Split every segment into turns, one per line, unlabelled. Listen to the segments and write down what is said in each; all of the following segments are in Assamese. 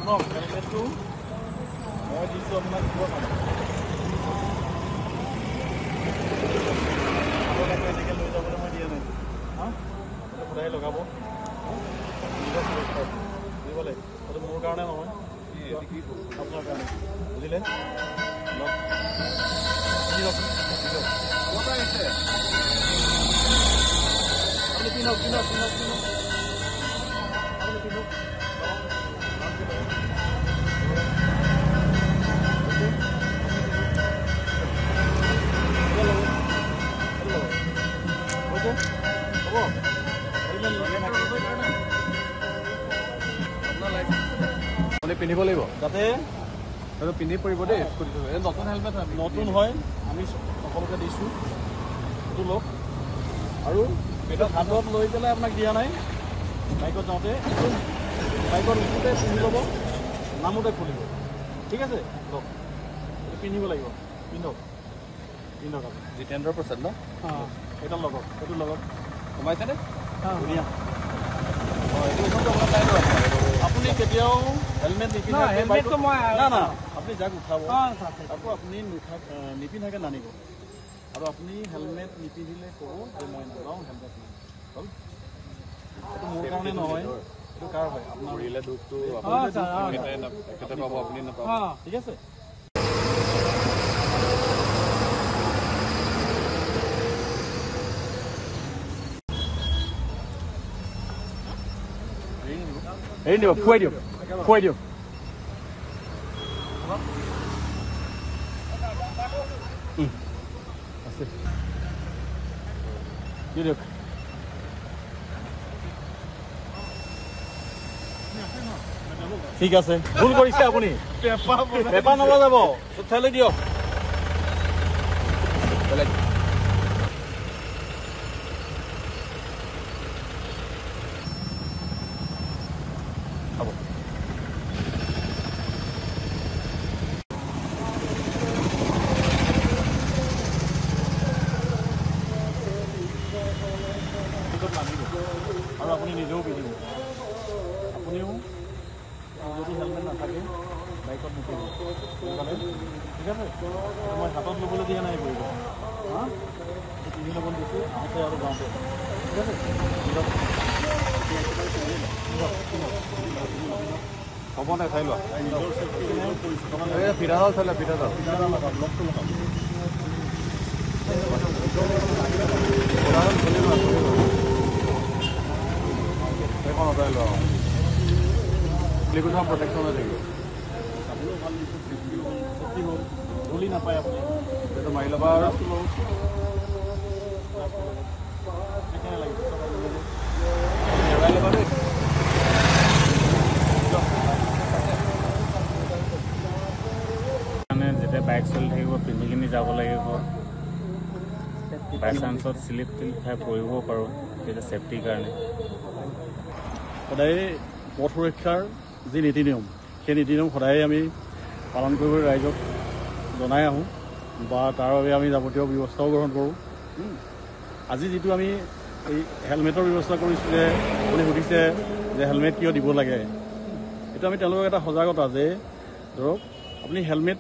শুনক হেলমেটটো মই দিছোঁ আপোনাক দিব কাৰণে এনেকৈ লৈ যাবলৈ মই দিয়া নাই হা সদায় লগাব বুজিবলে সেইটো মোৰ কাৰণে নহয় আপোনাৰ কাৰণে বুজিলে আপুনি পিন্ধক পিন্ধক পিন্ধক পিন্ধক আপুনি পিন্ধক
পিন্ধিব লাগিব
যাতে
সেইটো পিন্ধি পৰিব দেই স্কুটিটো নতুন হেলমেট
নতুন হয় আমি সকলোকে দিছোঁ সেইটো লওক আৰু এটা হাতত লৈ পেলাই আপোনাক দিয়া নাই বাইকত যাওঁতে বাইকত উঠোঁতে পিন্ধি ল'ব নামোতে খুলিব ঠিক আছে লওক এইটো পিন্ধিব লাগিব পিন্ধক পিন্ধক আপুনি
জিতেন্দ্ৰ% ন
অঁ এটা লগত সেইটো লগত
সোমাইছেনে
ধুনীয়া আপুনি কেতিয়াও হেলমেট নিপিন্ধাকে না না আপুনি যাক উঠাব আকৌ আপুনি নিপিন্ধাকে নানিব আৰু আপুনি হেলমেট নিপিন্ধিলে ক'ব যে মই নাযাওঁ হেলমেট নাই হ'ল এইটো মোৰ কাৰণে নহয় এইটো কাৰ হয় আপোনাৰ
দুখটো পাব আপুনি নাপাব
ঠিক আছে
হেৰি দিব খুৱাই দিয়ক খুৱাই দিয়ক আছে দি দিয়ক
ঠিক আছে ভুল কৰিছে আপুনি পেপাৰ নবজাব ঠেলি দিয়ক হ'ব আৰু আপুনি নিজেও পিন্ধিব আপুনিও যদি হেলমেট নাথাকে বাইকত নুঠিব সোনকালে ঠিক আছে মই হাতত ল'বলৈ দিয়া নাই কৰিব হা পিন্ধি ল'ব দিছোঁ আহোঁতে আৰু যাওঁতে ঠিক আছে
হ'ব নাই চাই লোৱা
নিজৰ চেফটি
ফিটাডাল চাই লোৱা ফিটাডাল
লগটো লগাব
সেইখন আঁতৰাই লোৱা লিকুইডখন প্ৰটেকশ্যন হৈ থাকিব
চাবলৈও ভাল দিছোঁ চেফটি হ'ল ধূলি নাপায় আপুনি
সেইটো মাৰি ল'বা আৰু এৰাই ল'বা দেই
মানে যেতিয়া বাইক চলি থাকিব পিন্ধি কিনি যাব লাগিব বাই চান্সত শ্লিপ টিলিপ খাই পৰিব পাৰোঁ তেতিয়া ছেফটিৰ কাৰণে
সদায় পথ সুৰক্ষাৰ যি নীতি নিয়ম সেই নীতি নিয়ম সদায় আমি পালন কৰিবলৈ ৰাইজক জনাই আহোঁ বা তাৰ বাবে আমি যাৱতীয় ব্যৱস্থাও গ্ৰহণ কৰোঁ আজি যিটো আমি এই হেলমেটৰ ব্যৱস্থা কৰিছোঁ যে আপুনি সুধিছে যে হেলমেট কিয় দিব লাগে এইটো আমি তেওঁলোকক এটা সজাগতা যে ধৰক আপুনি হেলমেট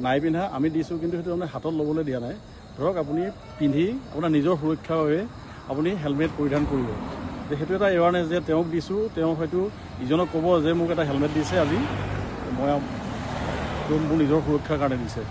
নাই পিন্ধা আমি দিছোঁ কিন্তু সেইটো আপুনি হাতত ল'বলৈ দিয়া নাই ধৰক আপুনি পিন্ধি আপোনাৰ নিজৰ সুৰক্ষাৰ বাবে আপুনি হেলমেট পৰিধান কৰিব যে সেইটো এটা এৱাৰনেছ যে তেওঁক দিছোঁ তেওঁ হয়তো ইজনক ক'ব যে মোক এটা হেলমেট দিছে আজি মই মোৰ নিজৰ সুৰক্ষাৰ কাৰণে দিছে